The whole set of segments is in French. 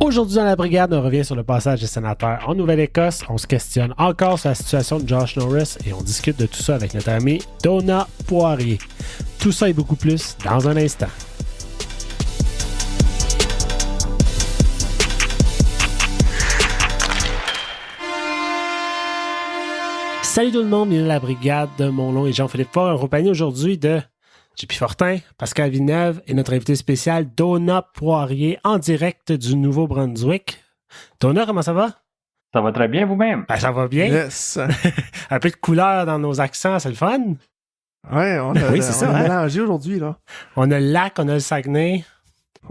Aujourd'hui, dans la brigade, on revient sur le passage des sénateurs en Nouvelle-Écosse. On se questionne encore sur la situation de Josh Norris et on discute de tout ça avec notre ami Donald Poirier. Tout ça et beaucoup plus dans un instant. Salut tout le monde, bienvenue à la brigade de Monlon et Jean-Philippe Faure en compagnie aujourd'hui de JP Fortin, Pascal Villeneuve et notre invité spécial Donald Poirier en direct du Nouveau-Brunswick. Donald, comment ça va? Ça va très bien vous-même? Ben, ça va bien. Yes. Un peu de couleur dans nos accents, c'est le fun. Ouais, on a, oui, c'est on ça, a mélangé aujourd'hui, là. On a le lac, on a le Saguenay.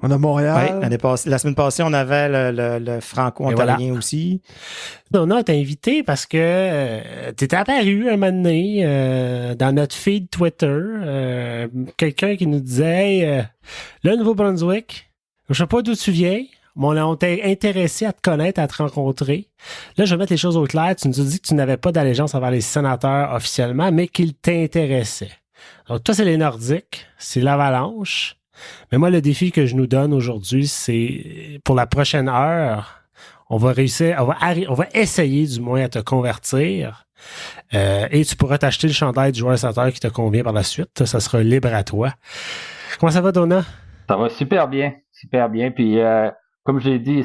On a Montréal. Oui, la semaine passée, on avait le franco-ontarien aussi. Donald t'a invité parce que t'étais apparu un moment donné dans notre feed Twitter. Quelqu'un qui nous disait hey, le Nouveau-Brunswick, je sais pas d'où tu viens, mais on t'a intéressé à te connaître, à te rencontrer. Là, je vais mettre les choses au clair. Tu nous as dit que tu n'avais pas d'allégeance envers les sénateurs officiellement, mais qu'ils t'intéressaient. Donc, toi, c'est les Nordiques, c'est l'Avalanche. Mais moi, le défi que je nous donne aujourd'hui, c'est pour la prochaine heure, on va essayer du moins à te convertir et tu pourras t'acheter le chandail du joueur sénateur qui te convient par la suite. Ça sera libre à toi. Comment ça va, Donald? Ça va super bien, super bien. Puis, comme je l'ai dit,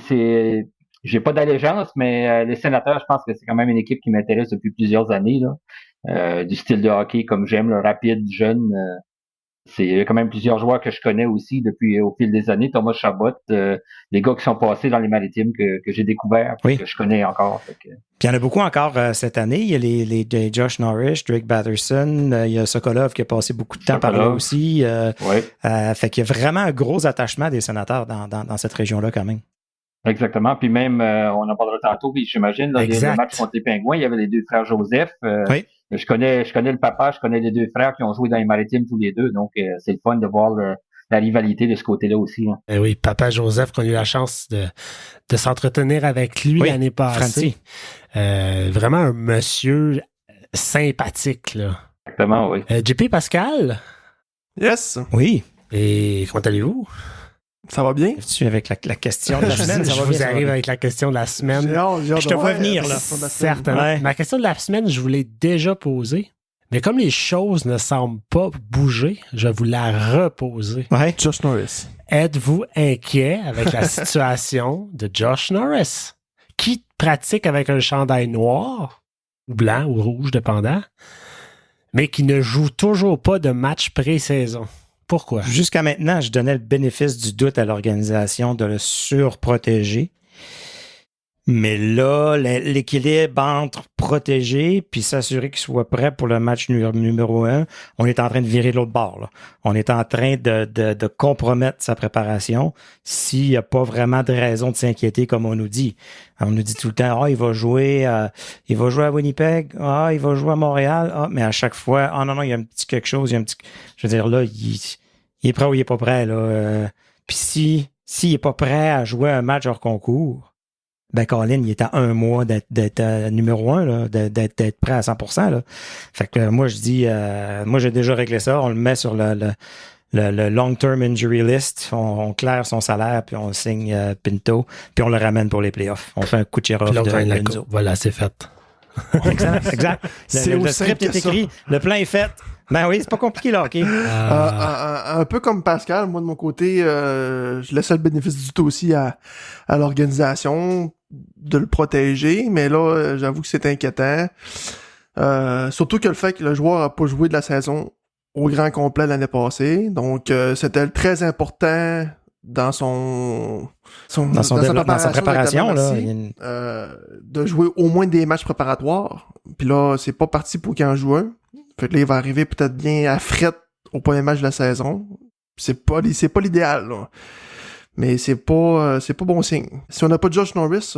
j'ai pas d'allégeance, mais les sénateurs, je pense que c'est quand même une équipe qui m'intéresse depuis plusieurs années, là. Du style de hockey comme j'aime, le rapide, jeune. Il y a quand même plusieurs joueurs que je connais aussi depuis au fil des années. Thomas Chabot, les gars qui sont passés dans les Maritimes que j'ai découverts, oui, que je connais encore. Puis il y en a beaucoup encore cette année. Il y a les Josh Norris, Drake Batherson, il y a Sokolov qui a passé beaucoup de temps par là aussi. Fait qu'il y a vraiment un gros attachement des sénateurs dans cette région-là quand même. Exactement. Puis même, on en parlera tantôt, puis j'imagine, dans le match contre les Pingouins, il y avait les deux frères Joseph. Oui. Je connais le papa, je connais les deux frères qui ont joué dans les Maritimes tous les deux. Donc, c'est le fun de voir la rivalité de ce côté-là aussi. Hein. Eh oui, papa Joseph, qu'on a eu la chance de s'entretenir avec lui l'année passée. Vraiment un monsieur sympathique, là. Exactement, oui. JP Pascal? Yes. Oui. Et comment allez-vous? Ça va bien? Je suis avec la question de la semaine. Je vous arrive avec la question de la semaine. Je te vois venir, là. Certainement. Ouais. Ma question de la semaine, je vous l'ai déjà posée. Mais comme les choses ne semblent pas bouger, je vais vous la reposer. Ouais. Josh Norris. Êtes-vous inquiet avec la situation de Josh Norris, qui pratique avec un chandail noir, ou blanc, ou rouge, dépendant, mais qui ne joue toujours pas de match pré-saison? Pourquoi? Jusqu'à maintenant, je donnais le bénéfice du doute à l'organisation de le surprotéger. Mais là, l'équilibre entre protéger puis s'assurer qu'il soit prêt pour le match numéro 1, on est en train de virer de l'autre bord. Là. On est en train de compromettre sa préparation s'il n'y a pas vraiment de raison de s'inquiéter comme on nous dit. On nous dit tout le temps, il va jouer à Winnipeg, il va jouer à Montréal, mais à chaque fois, non, il y a un petit quelque chose, je veux dire, là, il est prêt ou il est pas prêt, là. Puis s'il est pas prêt à jouer un match hors concours, ben Colin, il est à 1 mois d'être numéro 1, là, d'être prêt à 100%. Là. Fait que moi, je dis, moi, j'ai déjà réglé ça. On le met sur le long-term injury list. On claire son salaire, puis on signe Pinto, puis on le ramène pour les playoffs. On fait un Kucherov de Lenzo. Voilà, c'est fait. Exact. Le script est écrit, le plan est fait. Ben oui, c'est pas compliqué là, OK? Un peu comme Pascal, moi de mon côté, je laisse le bénéfice du tout aussi à l'organisation de le protéger, mais là, j'avoue que c'est inquiétant. Surtout que le fait que le joueur a pas joué de la saison au grand complet l'année passée, donc c'était très important dans sa préparation là, de jouer au moins des matchs préparatoires. Puis là, c'est pas parti pour qu'il en joue un. Fait que là, il va arriver peut-être bien à fret au premier match de la saison. C'est pas l'idéal, là. Mais c'est pas bon signe. Si on n'a pas de Josh Norris,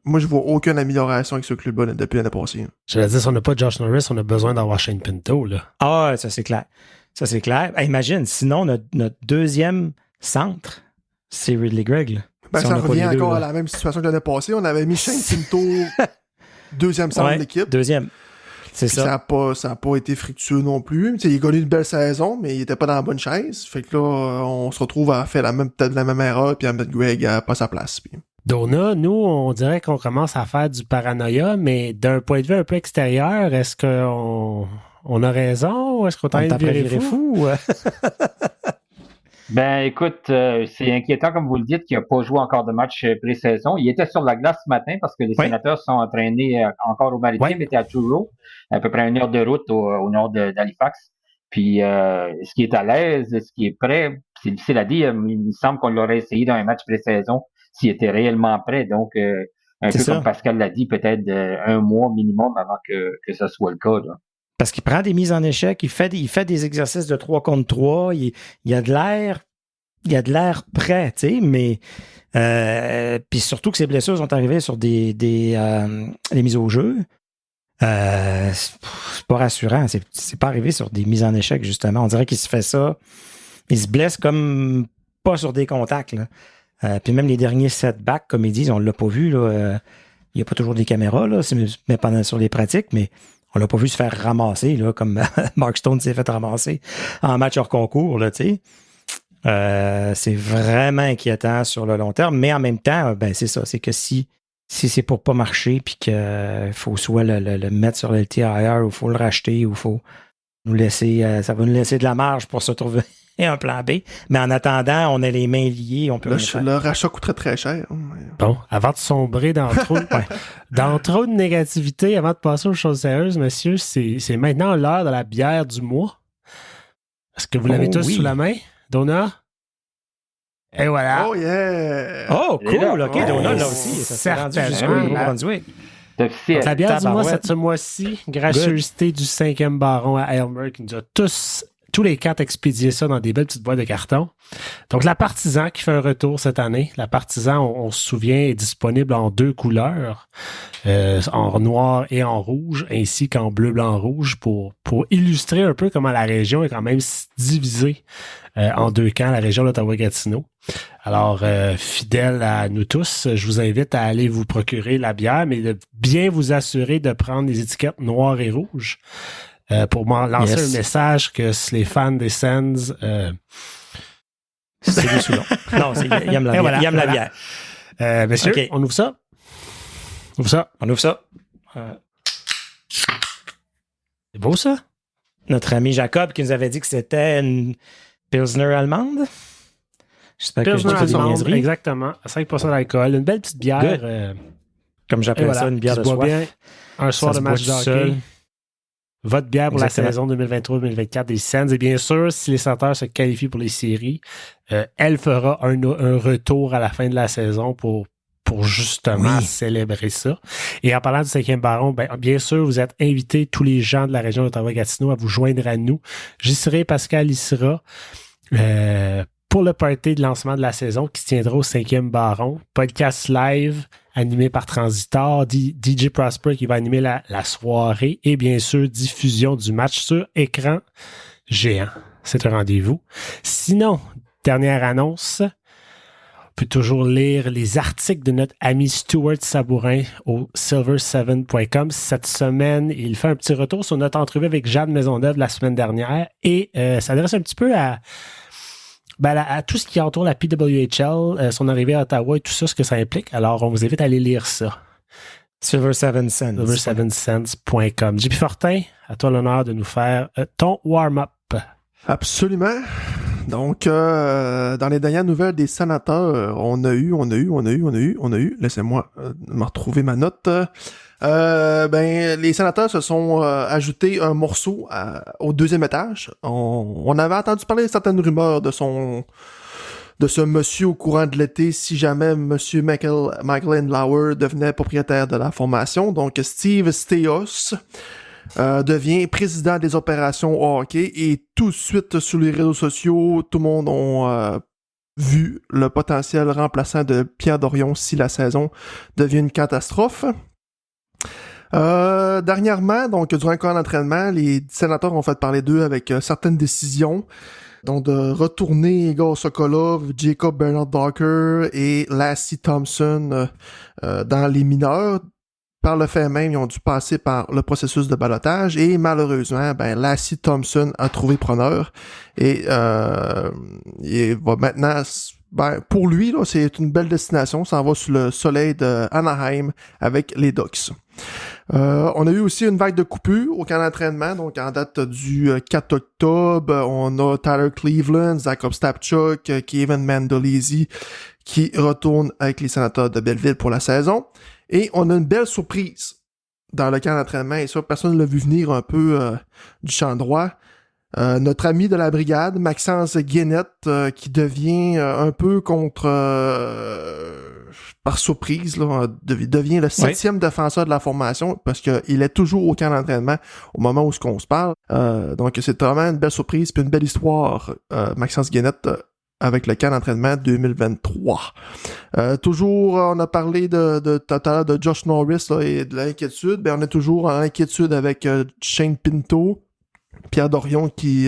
moi, je vois aucune amélioration avec ce club-là depuis l'année passée. Je vais dire, si on n'a pas de Josh Norris, on a besoin d'avoir Shane Pinto, là. Ah, ça, c'est clair. Imagine, sinon, notre deuxième centre, c'est Ridley Gregg, là. Ben, si ça revient encore à la même situation que l'année passée. On avait mis Shane Pinto deuxième centre de l'équipe. Deuxième. C'est ça. Ça a pas été fructueux non plus. T'sais, il a gagné une belle saison, mais il était pas dans la bonne chaise. Fait que là, on se retrouve à faire peut-être la même erreur, puis à mettre Greg à pas sa place. Puis... Donna, nous, on dirait qu'on commence à faire du paranoïa, mais d'un point de vue un peu extérieur, est-ce qu'on a raison ou est-ce qu'on t'a viré fou? Ben, écoute, c'est inquiétant, comme vous le dites, qu'il n'a pas joué encore de match pré-saison. Il était sur la glace ce matin parce que les sénateurs sont entraînés encore au Maritime, étaient à Truro, à peu près 1 heure de route au nord d'Halifax. Puis, est-ce qu'il est à l'aise? Est-ce qu'il est prêt? C'est difficile à dire. Il me semble qu'on l'aurait essayé dans un match pré-saison s'il était réellement prêt. Donc, un peu comme Pascal l'a dit, peut-être 1 mois minimum avant que ce soit le cas, là. Parce qu'il prend des mises en échec, il fait des exercices de 3 contre 3, il y a de l'air prêt, tu sais, mais puis surtout que ses blessures sont arrivées sur des mises au jeu. C'est pas rassurant, c'est pas arrivé sur des mises en échec, justement. On dirait qu'il se fait ça, il se blesse comme pas sur des contacts, là. Puis même les derniers setbacks, comme ils disent, on l'a pas vu, là. Il n'y a pas toujours des caméras, là, mais pendant sur les pratiques, mais on l'a pas vu se faire ramasser, là, comme Mark Stone s'est fait ramasser en match hors concours, là, tu sais. C'est vraiment inquiétant sur le long terme, mais en même temps, ben c'est ça, c'est que si c'est pour pas marcher, puis qu'il faut soit le mettre sur le LTIR, ou faut le racheter, ou faut nous laisser, ça va nous laisser de la marge pour se trouver un plan B. Mais en attendant, on a les mains liées, on peut le rachat coûterait très cher. Bon, avant de sombrer dans trop de négativité, avant de passer aux choses sérieuses, monsieur, c'est maintenant l'heure de la bière du mois. Est-ce que vous l'avez tous sous la main, Donna? Et voilà. Oh yeah! Oh, cool, ok, Donna là aussi. Ça s'est rendu jusqu'au Nouveau-Brunswick. La bière du mois, ce mois-ci, gracieuseté du 5e baron à Aylmer, qui nous a tous les 4 expédié ça dans des belles petites boîtes de carton. Donc, la Partisan qui fait un retour cette année. La Partisan, on se souvient, est disponible en 2 couleurs, en noir et en rouge, ainsi qu'en bleu, blanc, rouge, pour illustrer un peu comment la région est quand même divisée en 2 camps, la région d'Ottawa-Gatineau. Alors, fidèle à nous tous, je vous invite à aller vous procurer la bière, mais de bien vous assurer de prendre les étiquettes noires et rouges. Pour m'en lancer un message que les fans des Sens c'est lui sous l'eau. Non, il aime la bière. Messieurs, okay. On ouvre ça? On ouvre ça. C'est beau, ça? Notre ami Jacob qui nous avait dit que c'était une Pilsner allemande. J'espère que je dis pas des niaiseries. Exactement. À 5% d'alcool. Une belle petite bière. Comme j'appelle ça, une bière de soif. Bien un soir de match de hockey. Votre bière pour la saison 2023-2024 des Sens. Et bien sûr, si les Sénateurs se qualifient pour les séries, elle fera un retour à la fin de la saison pour justement célébrer ça. Et en parlant du 5e baron, bien sûr, vous êtes invités, tous les gens de la région d'Ottawa-Gatineau, à vous joindre à nous. J'y serai, Pascal y sera, pour le party de lancement de la saison qui se tiendra au 5e baron. Podcast live animé par Transitor, DJ Prosper qui va animer la soirée et bien sûr diffusion du match sur écran géant. C'est un rendez-vous. Sinon, dernière annonce, on peut toujours lire les articles de notre ami Stuart Sabourin au silver7.com. Cette semaine, il fait un petit retour sur notre entrevue avec Jeanne Maisonneuve la semaine dernière et s'adresse un petit peu à tout ce qui entoure la PWHL, son arrivée à Ottawa et tout ça, ce que ça implique. Alors, on vous invite à aller lire ça. Silver7 Cents. Silver7cents.com. JP Fortin, à toi l'honneur de nous faire ton warm-up. Absolument. Donc, dans les dernières nouvelles des Sénateurs, on a eu. Laissez-moi me retrouver ma note. Les Sénateurs se sont ajoutés un morceau au 2e étage. On avait entendu parler de certaines rumeurs de ce monsieur au courant de l'été si jamais monsieur Michael Andlauer devenait propriétaire de la formation. Donc, Steve Staios devient président des opérations au hockey et tout de suite sur les réseaux sociaux, tout le monde a vu le potentiel remplaçant de Pierre Dorion si la saison devient une catastrophe. Dernièrement, donc durant le camp d'entraînement, les Sénateurs ont fait parler d'eux avec certaines décisions. Donc de retourner Igor Sokolov, Jacob Bernard Docker et Lassie Thompson dans les mineurs par le fait même, ils ont dû passer par le processus de ballottage et malheureusement, Lassie Thompson a trouvé preneur et il va maintenant, pour lui, là, c'est une belle destination. Ça en va sous le soleil de Anaheim avec les Ducks. On a eu aussi une vague de coupures au camp d'entraînement, donc en date du 4 octobre, on a Tyler Cleveland, Zach Ostapchuk, Kevin Mandolese qui retourne avec les Sénateurs de Belleville pour la saison. Et on a une belle surprise dans le camp d'entraînement, et ça, personne ne l'a vu venir un peu du champ droit. Notre ami de la brigade, Maxence Guénette, qui devient un peu par surprise, là, devient le 7e défenseur de la formation, parce qu'il est toujours au camp d'entraînement au moment où on se parle. Donc c'est vraiment une belle surprise, puis une belle histoire, Maxence Guénette, avec le camp d'entraînement 2023. Toujours, on a parlé de Josh Norris là, et de l'inquiétude. On est toujours en inquiétude avec Shane Pinto, Pierre Dorion qui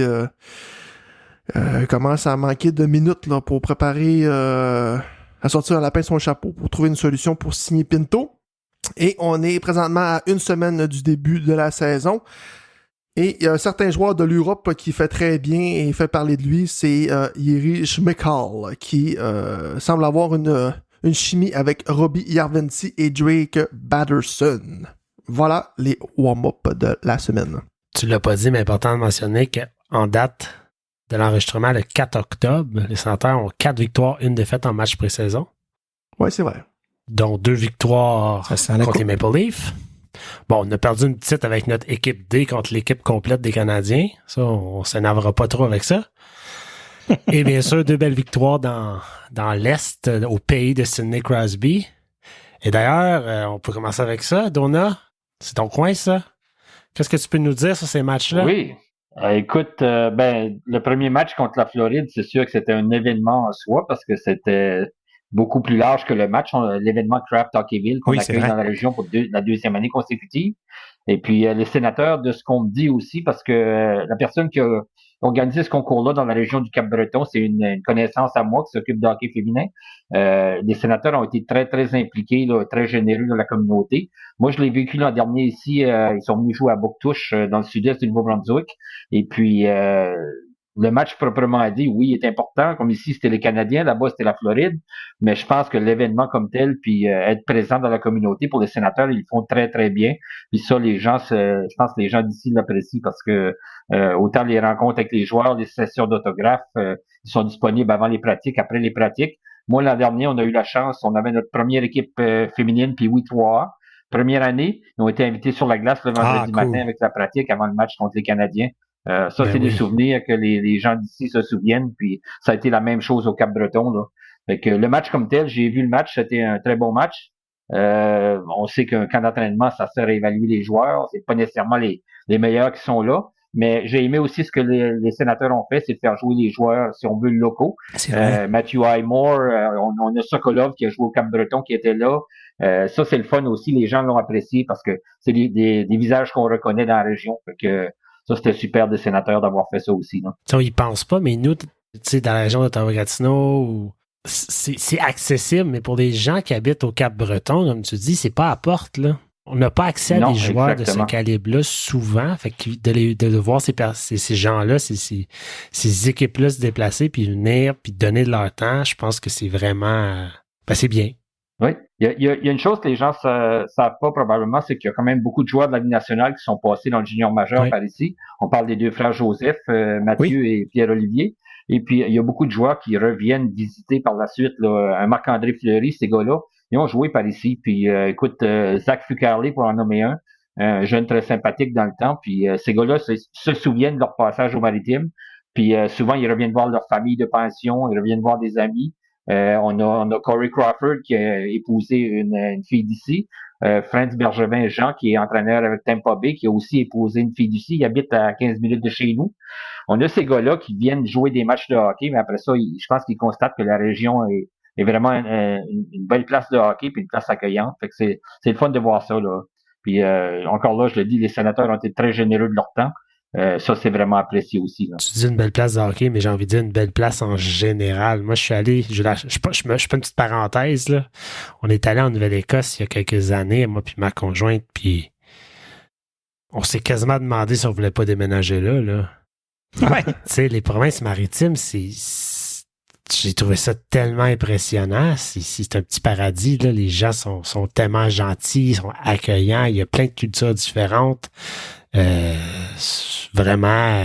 commence à manquer de minutes là, pour préparer à sortir un lapin de son chapeau pour trouver une solution pour signer Pinto. Et on est présentement à une semaine du début de la saison. Et il y a un certain joueur de l'Europe qui fait très bien et fait parler de lui, c'est Jiri Schmeichel, qui semble avoir une chimie avec Robbie Järventie et Drake Batterson. Voilà les warm-up de la semaine. Tu l'as pas dit, mais important de mentionner qu'en date de l'enregistrement, le 4 octobre, les Sénateurs ont 4 victoires, 1 défaite en match pré-saison. Oui, c'est vrai. Dont 2 victoires contre les Maple Leafs. Bon, on a perdu une petite avec notre équipe D contre l'équipe complète des Canadiens. Ça, on s'énervera pas trop avec ça. Et bien sûr, 2 belles victoires dans l'Est, au pays de Sidney Crosby. Et d'ailleurs, on peut commencer avec ça. Donna, c'est ton coin, ça? Qu'est-ce que tu peux nous dire sur ces matchs-là? Oui. Écoute, le premier match contre la Floride, c'est sûr que c'était un événement en soi parce que c'était beaucoup plus large que le match. L'événement Craft Hockeyville qu'on accueille dans la région pour la deuxième année consécutive. Et puis, les Sénateurs, de ce qu'on me dit aussi, parce que la personne qui a organisé ce concours-là dans la région du Cap-Breton, c'est une connaissance à moi qui s'occupe de hockey féminin. Les Sénateurs ont été très, très impliqués, là, très généreux dans la communauté. Moi, je l'ai vécu l'an dernier ici. Ils sont venus jouer à Bouctouche, dans le sud-est du Nouveau-Brunswick. Et puis, le match proprement dit, oui, est important. Comme ici, c'était les Canadiens, là-bas, c'était la Floride. Mais je pense que l'événement comme tel, puis être présent dans la communauté pour les Sénateurs, ils font très, très bien. Puis ça, je pense que les gens d'ici l'apprécient parce que autant les rencontres avec les joueurs, les sessions d'autographes, ils sont disponibles avant les pratiques, après les pratiques. Moi, l'an dernier, on a eu la chance, on avait notre première équipe féminine, puis oui, 3A. Première année, ils ont été invités sur la glace le vendredi matin avec la pratique avant le match contre les Canadiens. C'est des souvenirs que les gens d'ici se souviennent, puis ça a été la même chose au Cap-Breton, là. Fait que le match comme tel, j'ai vu le match, c'était un très bon match. On sait qu'un camp d'entraînement, ça sert à évaluer les joueurs, c'est pas nécessairement les meilleurs qui sont là, mais j'ai aimé aussi ce que les Sénateurs ont fait, c'est de faire jouer les joueurs, si on veut, locaux. Matthew Highmore, on a Sokolov qui a joué au Cap-Breton qui était là. Ça, c'est le fun aussi, les gens l'ont apprécié parce que c'est des visages qu'on reconnaît dans la région. Fait que ça, c'était super des Sénateurs d'avoir fait ça aussi. Là. Ça, ils pensent pas, mais nous, tu sais, dans la région d'Ottawa-Gatineau, c'est accessible, mais pour des gens qui habitent au Cap-Breton, comme tu dis, c'est pas à porte, là. On n'a pas accès à des joueurs de ce calibre-là souvent. Fait que de voir ces gens-là, ces équipes-là se déplacer, puis venir, puis donner de leur temps, je pense que c'est vraiment... c'est bien. Oui. Il y a une chose que les gens savent pas probablement, c'est qu'il y a quand même beaucoup de joueurs de la Ligue nationale qui sont passés dans le junior majeur par ici. On parle des 2 frères Joseph, Mathieu et Pierre-Olivier. Et puis, il y a beaucoup de joueurs qui reviennent visiter par la suite, là, un Marc-André Fleury, ces gars-là. Ils ont joué par ici. Puis, écoute, Zach Fucarley, pour en nommer un jeune très sympathique dans le temps. Puis, ces gars-là se souviennent de leur passage au Maritime. Puis, souvent, ils reviennent voir leur famille de pension, ils reviennent voir des amis. On a Corey Crawford qui a épousé une fille d'ici. Franz Bergevin-Jean qui est entraîneur avec Tampa Bay qui a aussi épousé une fille d'ici. Il habite à 15 minutes de chez nous. On a ces gars-là qui viennent jouer des matchs de hockey, mais après ça, je pense qu'ils constatent que la région est vraiment une belle place de hockey puis une place accueillante. Fait que c'est le fun de voir ça, là. Puis encore là, je le dis, les Sénateurs ont été très généreux de leur temps. Ça, c'est vraiment apprécié aussi. Là. Tu dis une belle place de hockey, mais j'ai envie de dire une belle place en général. Moi, je suis allé, je fais une petite parenthèse, là. On est allé en Nouvelle-Écosse il y a quelques années, moi puis ma conjointe, puis on s'est quasiment demandé si on voulait pas déménager là, là. Ouais. Tu sais, les provinces maritimes, j'ai trouvé ça tellement impressionnant. C'est un petit paradis, là. Les gens sont tellement gentils, sont accueillants. Il y a plein de cultures différentes. Vraiment,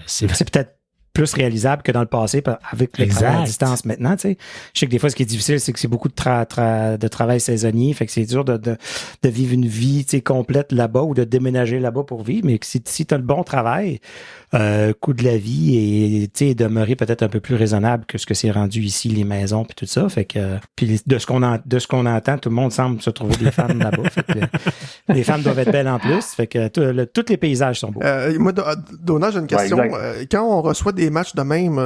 c'est peut-être plus réalisable que dans le passé avec le travail à distance maintenant. Tu sais. Je sais que des fois, ce qui est difficile, c'est que c'est beaucoup de travail saisonnier. Fait que c'est dur de vivre une vie complète là-bas ou de déménager là-bas pour vivre. Mais si tu as le bon travail, coût de la vie et demeurer peut-être un peu plus raisonnable que ce que c'est rendu ici, les maisons puis tout ça. Fait que puis de ce qu'on entend, tout le monde semble se trouver des femmes là-bas. Fait que les femmes doivent être belles en plus. Fait que tous les paysages sont beaux. Moi, Donald, j'ai une question. Quand on reçoit des matchs de même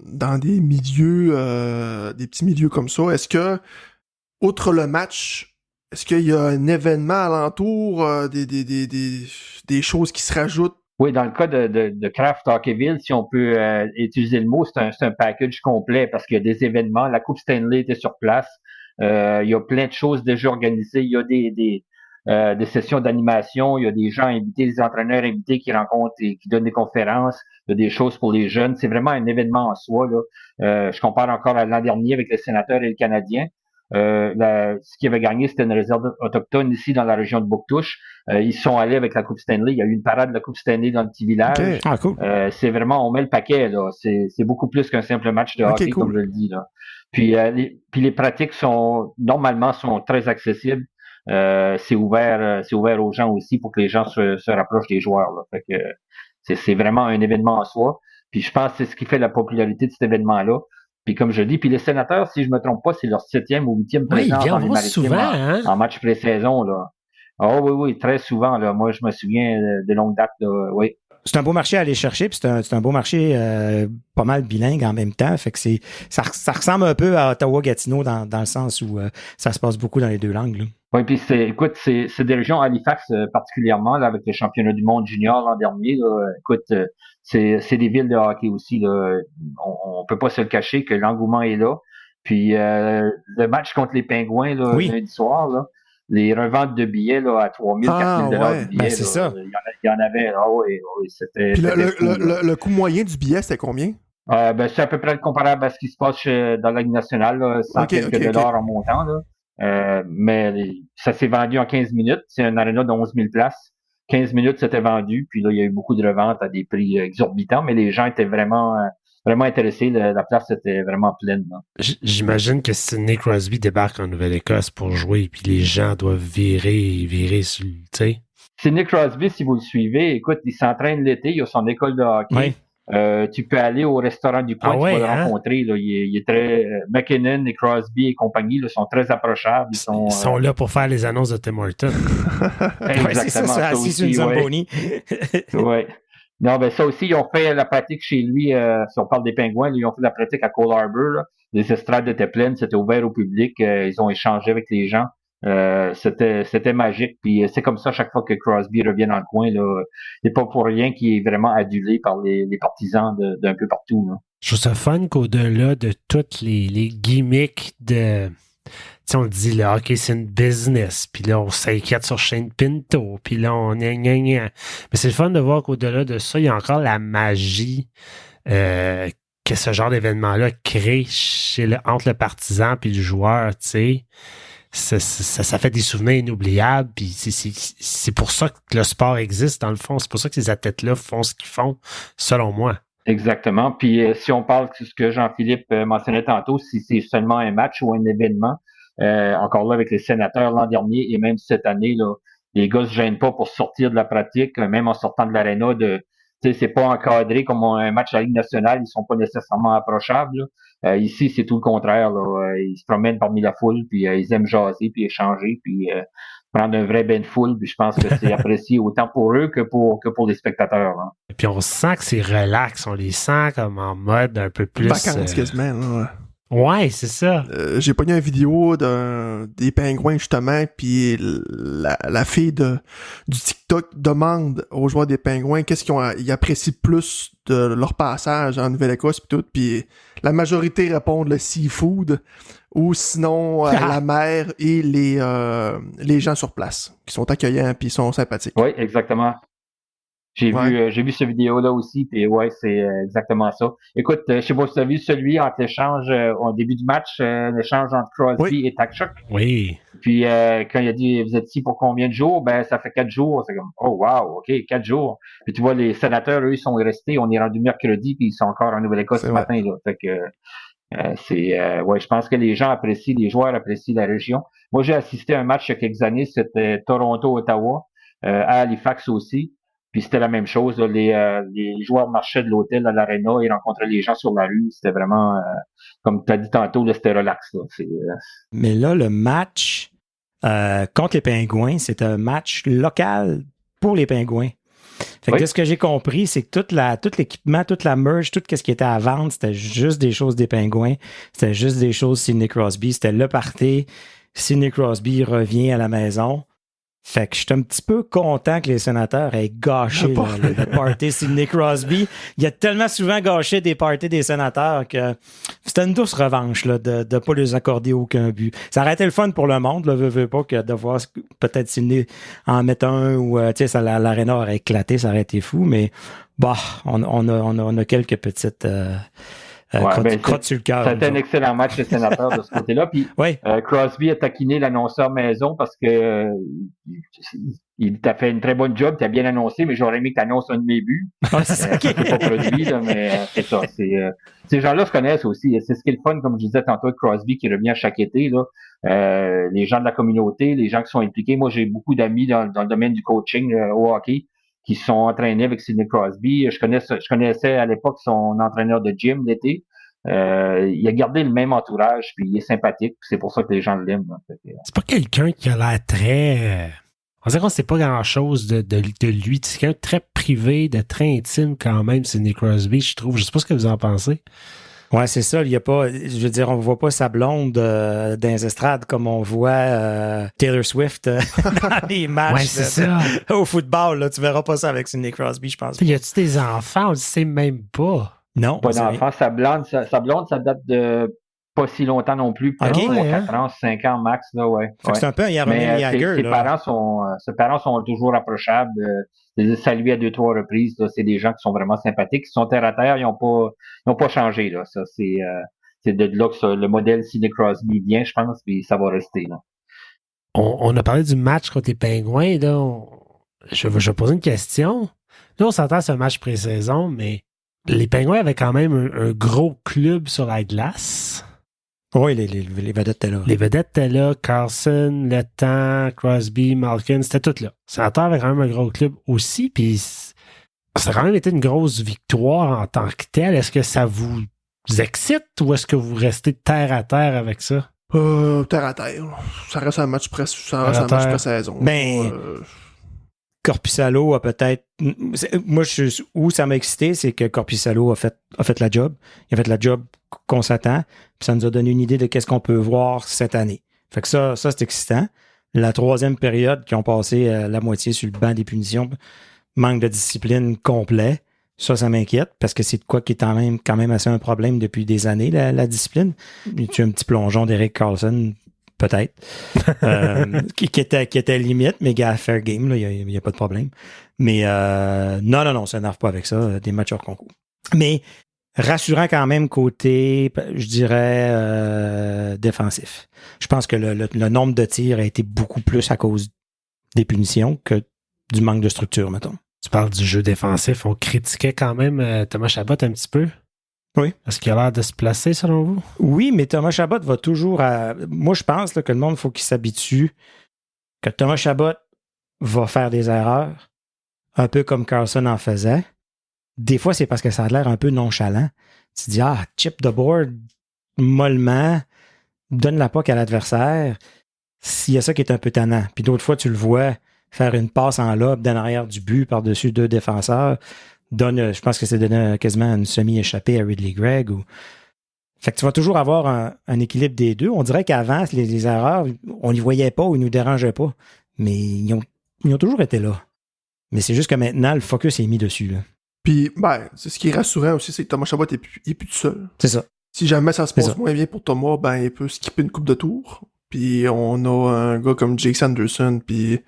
dans des milieux, des petits milieux comme ça, est-ce que, outre le match, est-ce qu'il y a un événement alentour, des choses qui se rajoutent? Oui, dans le cas de Kraft Hockeyville, si on peut utiliser le mot, c'est un package complet parce qu'il y a des événements. La Coupe Stanley était sur place. Il y a plein de choses déjà organisées. Il y a des sessions d'animation. Il y a des gens invités, des entraîneurs invités qui rencontrent et qui donnent des conférences. Il y a des choses pour les jeunes. C'est vraiment un événement en soi. Là. Je compare encore à l'an dernier avec les Sénateurs et les Canadiens. Ce qui avait gagné, c'était une réserve autochtone ici dans la région de Bouctouche. Ils sont allés avec la Coupe Stanley. Il y a eu une parade de la Coupe Stanley dans le petit village. Okay. Ah, cool. C'est vraiment, on met le paquet, là. C'est beaucoup plus qu'un simple match de hockey, cool. Comme je le dis, là. Puis les pratiques sont très accessibles. C'est ouvert aux gens aussi pour que les gens se rapprochent des joueurs, là. Fait que c'est vraiment un événement en soi. Puis je pense que c'est ce qui fait la popularité de cet événement-là. Puis comme je dis, puis les Sénateurs, si je me trompe pas, c'est leur 7e ou 8e présence dans les Maritimes en match pré-saison, là. Oh oui, très souvent, là. Moi, je me souviens de longue date, là, oui. C'est un beau marché à aller chercher, puis c'est un beau marché pas mal bilingue en même temps. Fait que ça ressemble un peu à Ottawa-Gatineau dans le sens où ça se passe beaucoup dans les deux langues, là. Oui, puis c'est des régions, Halifax particulièrement, là, avec les championnats du monde junior l'an dernier, là. Écoute, c'est des villes de hockey aussi, là. On peut pas se le cacher que l'engouement est là. Puis le match contre les Pingouins, là, lundi soir, là, les reventes de billets là, à 3 000, 4 000 de billets. C'est ça. Il y en avait. Ah oui, c'était. Puis le coût moyen du billet, c'était combien? C'est à peu près comparable à ce qui se passe dans la Ligue nationale, là, 100 quelques dollars en montant. Là. Mais ça s'est vendu en 15 minutes. C'est un aréna de 11 000 places. 15 minutes, c'était vendu. Puis là, il y a eu beaucoup de reventes à des prix exorbitants, mais les gens étaient vraiment intéressés. La place était vraiment pleine. Là. J'imagine que si Nick Crosby débarque en Nouvelle-Écosse pour jouer, puis les gens doivent virer sur le... Tu sais. C'est Nick Crosby, si vous le suivez, écoute, il s'entraîne l'été, il a son école de hockey. Oui. Tu peux aller au restaurant du coin, tu vas le rencontrer. Là. Il est très... McKinnon et Crosby et compagnie là, sont très approchables. Ils sont là pour faire les annonces de Tim Horton. Exactement. C'est ça assis sur une Zamboni. Oui. Non, ben ça aussi, ils ont fait la pratique chez lui. Si on parle des Pingouins, ils ont fait la pratique à Cole Harbour. Là. Les estrades étaient pleines, c'était ouvert au public. Ils ont échangé avec les gens. C'était magique. Puis c'est comme ça chaque fois que Crosby revient dans le coin. Là, c'est pas pour rien qu'il est vraiment adulé par les partisans d'un peu partout. Là. Je trouve ça fun qu'au-delà de toutes les gimmicks de... Tu sais, on dit, le hockey, c'est une business. Puis là, on s'inquiète sur Shane Pinto. Puis là, on est... Mais c'est le fun de voir qu'au-delà de ça, il y a encore la magie que ce genre d'événement-là crée entre le partisan puis le joueur, tu sais. Ça fait des souvenirs inoubliables. Puis c'est pour ça que le sport existe, dans le fond. C'est pour ça que ces athlètes-là font ce qu'ils font, selon moi. Exactement. Puis si on parle de ce que Jean-Philippe mentionnait tantôt, si c'est seulement un match ou un événement, encore là avec les Sénateurs l'an dernier et même cette année, là, les gars se gênent pas pour sortir de la pratique, même en sortant de l'aréna. C'est pas encadré comme un match à la Ligue nationale, ils sont pas nécessairement approchables. Ici, c'est tout le contraire. Là. Ils se promènent parmi la foule, puis ils aiment jaser, puis échanger, puis prendre un vrai bain de foule, puis je pense que c'est apprécié autant pour eux que pour les spectateurs. Là. Et puis on sent que c'est relax, on les sent comme en mode un peu plus... Vacances quasiment, là. Ouais, c'est ça. J'ai pogné une vidéo des pingouins, justement, puis la fille du TikTok demande aux joueurs des pingouins qu'est-ce qu'ils apprécient plus de leur passage en Nouvelle-Écosse, puis tout, puis la majorité répondent le seafood, ou sinon la mer et les gens sur place, qui sont accueillants, puis sont sympathiques. Oui, exactement. J'ai vu cette vidéo-là aussi, puis ouais, c'est exactement ça. Écoute, je sais pas si tu as vu celui entre l'échange au début du match, l'échange entre Crosby et Tkachuk. Oui. Puis quand il a dit vous êtes ici pour combien de jours? Ben ça fait 4 jours. C'est comme oh wow, ok, 4 jours. Puis tu vois, les sénateurs, eux, ils sont restés, on est rendu mercredi, puis ils sont encore en Nouvelle-Écosse ce matin, là. Fait que je pense que les joueurs apprécient la région. Moi, j'ai assisté à un match il y a quelques années, c'était Toronto-Ottawa, à Halifax aussi. Puis c'était la même chose. Là, les joueurs marchaient de l'hôtel à l'aréna, ils rencontraient les gens sur la rue. C'était vraiment, comme tu as dit tantôt, là, c'était relax. Là. Mais là, le match contre les Pingouins, c'est un match local pour les Pingouins. Fait que de ce que j'ai compris, c'est que tout l'équipement, toute la merge, tout ce qui était à vendre, c'était juste des choses des Pingouins. C'était juste des choses Sidney Crosby. C'était le party. Sidney Crosby revient à la maison. Fait que je suis un petit peu content que les Sénateurs aient gâché le party Sidney Crosby. Il a tellement souvent gâché des parties des Sénateurs que c'était une douce revanche là, de ne pas les accorder aucun but. Ça aurait été le fun pour le monde, là, veut pas que de voir peut-être Sidney en mettre un ou l'aréna aurait éclaté, ça aurait été fou, mais bah on a quelques petites crottes sur le cœur. C'était un excellent match des Sénateurs de ce côté-là. Puis Crosby a taquiné l'annonceur maison parce que il t'a fait une très bonne job, t'as bien annoncé, mais j'aurais aimé que t'annonces un de mes buts. C'est pas produit, là, mais c'est ça. Ces gens-là se connaissent aussi. C'est ce qui est le fun, comme je disais tantôt, Crosby qui revient chaque été. Là. Les gens de la communauté, les gens qui sont impliqués. Moi, j'ai beaucoup d'amis dans le domaine du coaching au hockey qui sont entraînés avec Sidney Crosby. Je connaissais à l'époque son entraîneur de gym l'été. Il a gardé le même entourage, puis il est sympathique, puis c'est pour ça que les gens l'aiment. C'est pas quelqu'un qui a l'air très... On dirait qu'on sait pas grand-chose de lui. C'est quelqu'un de très privé, de très intime quand même, Sidney Crosby, je trouve. Je sais pas ce que vous en pensez. Ouais, c'est ça. Il y a pas, je veux dire, on voit pas sa blonde dans les estrades comme on voit Taylor Swift dans les matchs au football. Là, tu verras pas ça avec Sidney Crosby, je pense. Y a-tu des enfants? On le sait même pas. Non. Pas d'enfants. Sa blonde, ça date de pas si longtemps non plus. Peut-être 4 ans, 5 ans max. Là, ouais. C'est un peu un Jaromir Jagr. Ses parents sont toujours approchables. Je les ai salués à 2-3 reprises. Là. C'est des gens qui sont vraiment sympathiques. Ils sont terre à terre. Ils ont pas changé. Là. Ça, c'est de là que le modèle Sidney Crosby vient, je pense, puis ça va rester. Là. On a parlé du match contre les Pingouins. Là. Je vais poser une question. Là, on s'entend sur un match pré-saison, mais les Pingouins avaient quand même un gros club sur la glace. Oui, les vedettes étaient là. Les vedettes étaient là. Carlson, Letang, Crosby, Malkin, c'était tout là. Sénateurs avait quand même un gros club aussi, puis ça a quand même été une grosse victoire en tant que telle. Est-ce que ça vous excite ou est-ce que vous restez terre à terre avec ça? Terre à terre. Ça reste un match pré-saison. Korpisalo a peut-être... Moi, où ça m'a excité, c'est que Korpisalo a fait la job. Il a fait la job qu'on s'attend. Puis ça nous a donné une idée de qu'est-ce qu'on peut voir cette année. Fait que ça c'est excitant. La troisième période, qui ont passé la moitié sur le banc des punitions, manque de discipline complet. Ça m'inquiète parce que c'est de quoi qui est quand même assez un problème depuis des années, la discipline. Tu as un petit plongeon d'Eric Carlson, peut-être, qui était limite, mais gars, fair game, il n'y a pas de problème. Mais non, ça n'arrive pas avec ça, des matchs hors concours. Mais rassurant quand même côté, je dirais, défensif. Je pense que le nombre de tirs a été beaucoup plus à cause des punitions que du manque de structure, mettons. Tu parles du jeu défensif. On critiquait quand même Thomas Chabot un petit peu. Oui. Est-ce qu'il a l'air de se placer, selon vous? Oui, mais Thomas Chabot va toujours Moi, je pense là, que le monde, il faut qu'il s'habitue que Thomas Chabot va faire des erreurs, un peu comme Carlson en faisait. Des fois, c'est parce que ça a l'air un peu nonchalant. Tu te dis, chip the board mollement, donne la puck à l'adversaire. S'il y a ça qui est un peu tannant. Puis d'autres fois, tu le vois faire une passe en lobe d'en arrière du but par-dessus 2 défenseurs. Je pense que c'est donné quasiment une semi-échappée à Ridley Gregg. Fait que tu vas toujours avoir un équilibre des deux. On dirait qu'avant, les erreurs, on les voyait pas ou ils nous dérangeaient pas. Mais ils ont toujours été là. Mais c'est juste que maintenant, le focus est mis dessus. Là. Puis, c'est ce qui est rassurant aussi, c'est que Thomas Chabot est plus tout seul. C'est ça. Si jamais ça se passe moins bien pour Thomas, il peut skipper une coupe de tours. Puis on a un gars comme Jake Sanderson, puis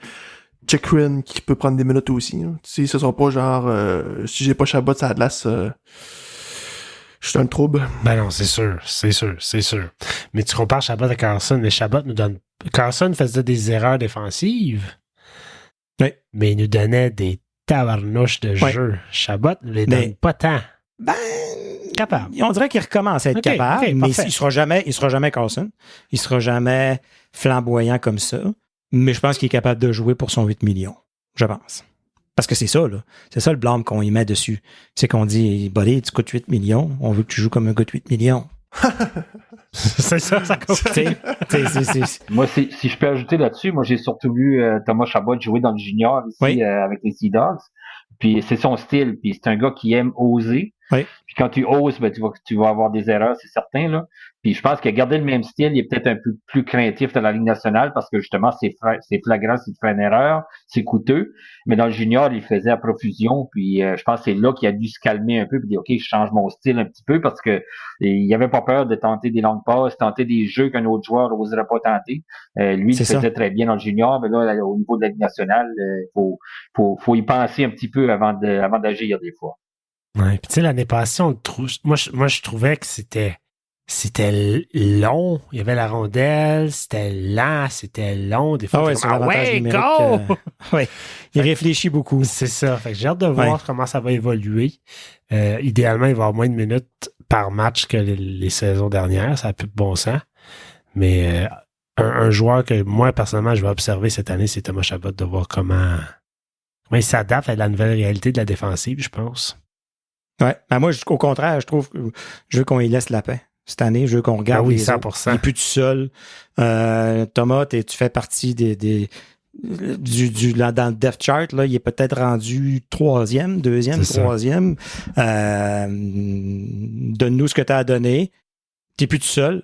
Chikrin qui peut prendre des minutes aussi. Tu sais, ce sera pas genre si j'ai pas Chabot à Atlas, je suis dans le trouble. Ben non, c'est sûr. Mais tu compares Chabot à Carlson, mais Chabot nous donne... Carlson faisait des erreurs défensives, mais il nous donnait des tabarnouches de jeu. Chabot ne les donne pas tant. Capable. On dirait qu'il recommence à être capable, mais il sera jamais Carlson. Il sera jamais flamboyant comme ça. Mais je pense qu'il est capable de jouer pour son 8 millions. Je pense. Parce que c'est ça, là. C'est ça le blâme qu'on y met dessus. C'est qu'on dit, buddy, tu coûtes 8 millions. On veut que tu joues comme un gars de 8 millions. C'est ça compte. Moi, si je peux ajouter là-dessus, moi, j'ai surtout vu Thomas Chabot jouer dans le junior ici avec les Sea Dogs. Puis c'est son style. Puis c'est un gars qui aime oser. Oui. Puis quand tu oses, tu vas avoir des erreurs, c'est certain, là. Puis je pense que garder le même style, il est peut-être un peu plus craintif dans la Ligue nationale parce que justement, c'est flagrant s'il fait une erreur, c'est coûteux. Mais dans le junior, il faisait à profusion. Puis je pense que c'est là qu'il a dû se calmer un peu puis dire OK, je change mon style un petit peu parce que il avait pas peur de tenter des longues passes, tenter des jeux qu'un autre joueur n'oserait pas tenter. Lui, il faisait très bien dans le junior, mais là, au niveau de la Ligue nationale, faut y penser un petit peu avant d'agir des fois. Ouais, puis tu sais, l'année passée, moi, je trouvais que c'était long. Il y avait la rondelle, c'était lent, c'était long. Des fois, go! Il réfléchit beaucoup. C'est ça. Fait que j'ai hâte de voir comment ça va évoluer. Idéalement, il va avoir moins de minutes par match que les saisons dernières. Ça n'a plus de bon sens. Mais un joueur que moi, personnellement, je vais observer cette année, c'est Thomas Chabot, de voir comment il s'adapte à la nouvelle réalité de la défensive, je pense. Ouais. Ben moi, au contraire, je trouve que je veux qu'on y laisse la paix. Cette année, je veux qu'on regarde. Ah oui, 100%. Autres. Il n'est plus tout seul. Thomas, tu fais partie dans le depth chart, là, il est peut-être rendu deuxième, troisième. Donne-nous ce que tu as à donner. Tu n'es plus tout seul.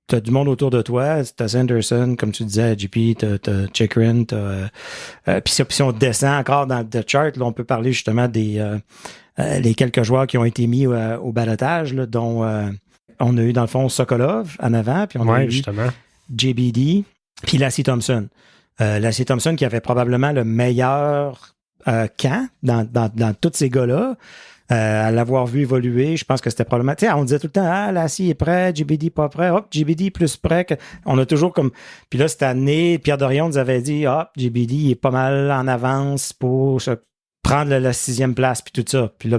Tu as du monde autour de toi. Tu as Sanderson, comme tu disais, JP, tu as Chikrin, puis si on descend encore dans le depth chart, là, on peut parler justement des les quelques joueurs qui ont été mis au balotage, là, dont on a eu dans le fond Sokolov en avant, puis on a eu justement JBD, puis Lassie Thompson. Lassie Thompson qui avait probablement le meilleur camp dans tous ces gars-là. À l'avoir vu évoluer, je pense que c'était probablement... Tu sais, on disait tout le temps, Lassie est prêt, JBD pas prêt, hop, JBD plus prêt. On a toujours comme... Puis là, cette année, Pierre Dorion nous avait dit, JBD est pas mal en avance pour se prendre la 6e place, puis tout ça. Puis là,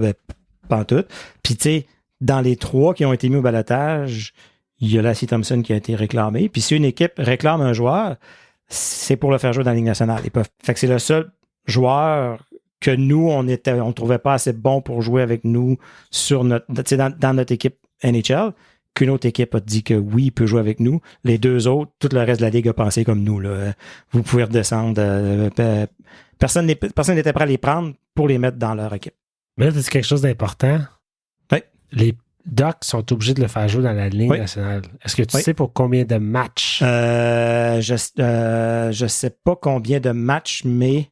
pas tout. Puis tu sais, dans les 3 qui ont été mis au balotage, il y a Lassie Thompson qui a été réclamé. Puis si une équipe réclame un joueur, c'est pour le faire jouer dans la Ligue nationale. Fait que c'est le seul joueur que nous, on trouvait pas assez bon pour jouer avec nous dans notre équipe NHL, qu'une autre équipe a dit que oui, il peut jouer avec nous. Les 2 autres, tout le reste de la Ligue a pensé comme nous. Là. Vous pouvez redescendre. Personne n'était prêt à les prendre pour les mettre dans leur équipe. Mais là, tu dis quelque chose d'important. Oui. Les Ducks sont obligés de le faire jouer dans la Ligue nationale. Est-ce que tu sais pour combien de matchs? Je sais pas combien de matchs, mais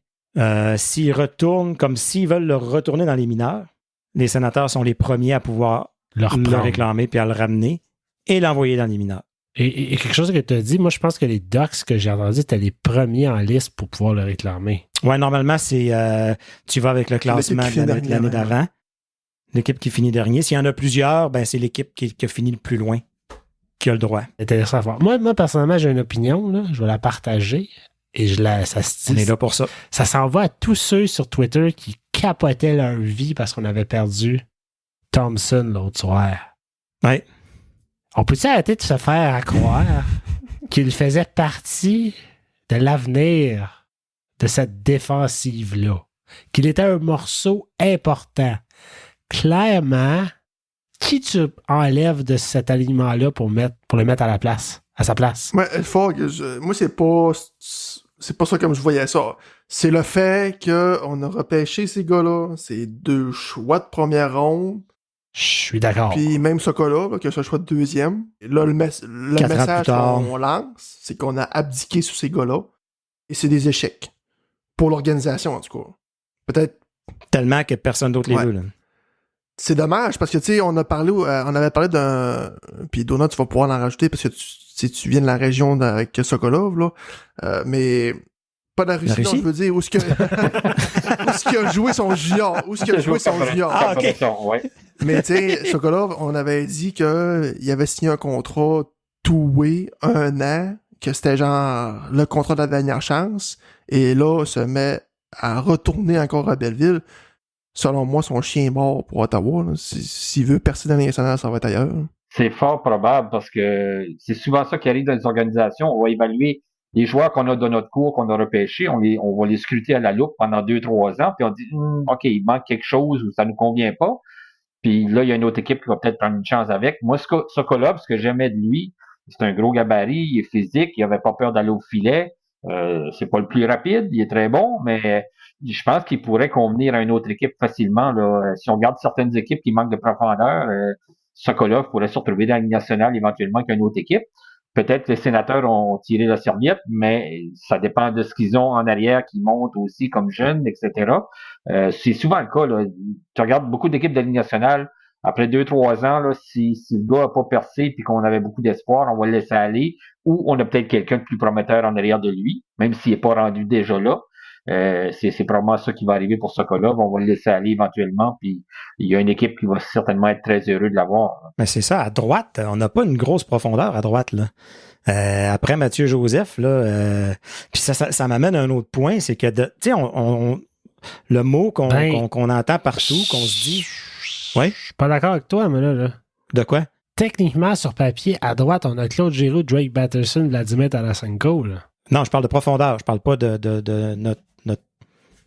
s'ils retournent, comme s'ils veulent le retourner dans les mineurs, les Sénateurs sont les premiers à pouvoir le réclamer puis à le ramener et l'envoyer dans les mineurs. Et quelque chose que tu as dit, moi je pense que les Ducks que j'ai entendu étaient les premiers en liste pour pouvoir le réclamer. Ouais, normalement, c'est tu vas avec le classement de l'année d'avant. L'équipe qui finit dernier. S'il y en a plusieurs, c'est l'équipe qui a fini le plus loin qui a le droit. Intéressant à voir. Moi, personnellement, j'ai une opinion, là, je vais la partager. Et on est là pour ça. Ça s'en va à tous ceux sur Twitter qui capotaient leur vie parce qu'on avait perdu Thompson l'autre soir. Oui. On peut-tu arrêter de se faire croire qu'il faisait partie de l'avenir de cette défensive-là? Qu'il était un morceau important? Clairement, qui tu enlèves de cet alignement-là pour le mettre à sa place? Ouais, moi, c'est pas ça comme je voyais ça. C'est le fait qu'on a repêché ces gars-là, ces 2 choix de première ronde, Je suis d'accord. Puis même Sokolov, que ce soit deuxième. Là, le message qu'on lance, c'est qu'on a abdiqué sur ces gars-là. Et c'est des échecs. Pour l'organisation, en tout cas. Peut-être. Tellement que personne d'autre les veut, là. C'est dommage, parce que, tu sais, on avait parlé d'un... Puis Donut, tu vas pouvoir en rajouter, parce que tu viens de la région avec Sokolov, là. Mais... Pas de la Russie, non, je veux dire, où est-ce qu'il a joué son junior. Où est-ce qu'il a joué son junior. Ah, OK. Mais tu sais, Sokolov, on avait dit qu'il avait signé un contrat two-way, 1 an, que c'était genre le contrat de la dernière chance, et là, se met à retourner encore à Belleville. Selon moi, son chien est mort pour Ottawa. S'il veut percer dans les nationales, ça va être ailleurs. C'est fort probable parce que c'est souvent ça qui arrive dans les organisations. On va évaluer les joueurs qu'on a dans notre cours, qu'on a repêchés, on va les scruter à la loupe pendant 2-3 ans, puis on dit OK, il manque quelque chose ou ça nous convient pas. Puis là, il y a une autre équipe qui va peut-être prendre une chance avec. Moi, Sokolov, ce que j'aimais de lui, c'est un gros gabarit, il est physique, il avait pas peur d'aller au filet. C'est pas le plus rapide, il est très bon, mais je pense qu'il pourrait convenir à une autre équipe facilement. Là. Si on regarde certaines équipes qui manquent de profondeur, Sokolov pourrait se retrouver dans la Ligue nationale éventuellement qu'une autre équipe. Peut-être que les sénateurs ont tiré la serviette, mais ça dépend de ce qu'ils ont en arrière qui montent aussi comme jeunes, etc. C'est souvent le cas. Là. Tu regardes beaucoup d'équipes de la Ligue nationale, après 2-3 ans, là, si le gars n'a pas percé puis qu'on avait beaucoup d'espoir, on va le laisser aller, ou on a peut-être quelqu'un de plus prometteur en arrière de lui, même s'il n'est pas rendu déjà là. C'est probablement ça qui va arriver pour ce cas-là. On va le laisser aller éventuellement, puis il y a une équipe qui va certainement être très heureux de l'avoir. Mais c'est ça, à droite, on n'a pas une grosse profondeur à droite, là. Après Mathieu Joseph, là, puis ça m'amène à un autre point, c'est que, tu sais, le mot qu'on entend partout, qu'on se dit... Ouais? Je suis pas d'accord avec toi, mais là. De quoi? Techniquement, sur papier, à droite, on a Claude Giroux, Drake Batterson, Vladimir Tarasenko, là. Non, je parle de profondeur. Je parle pas de notre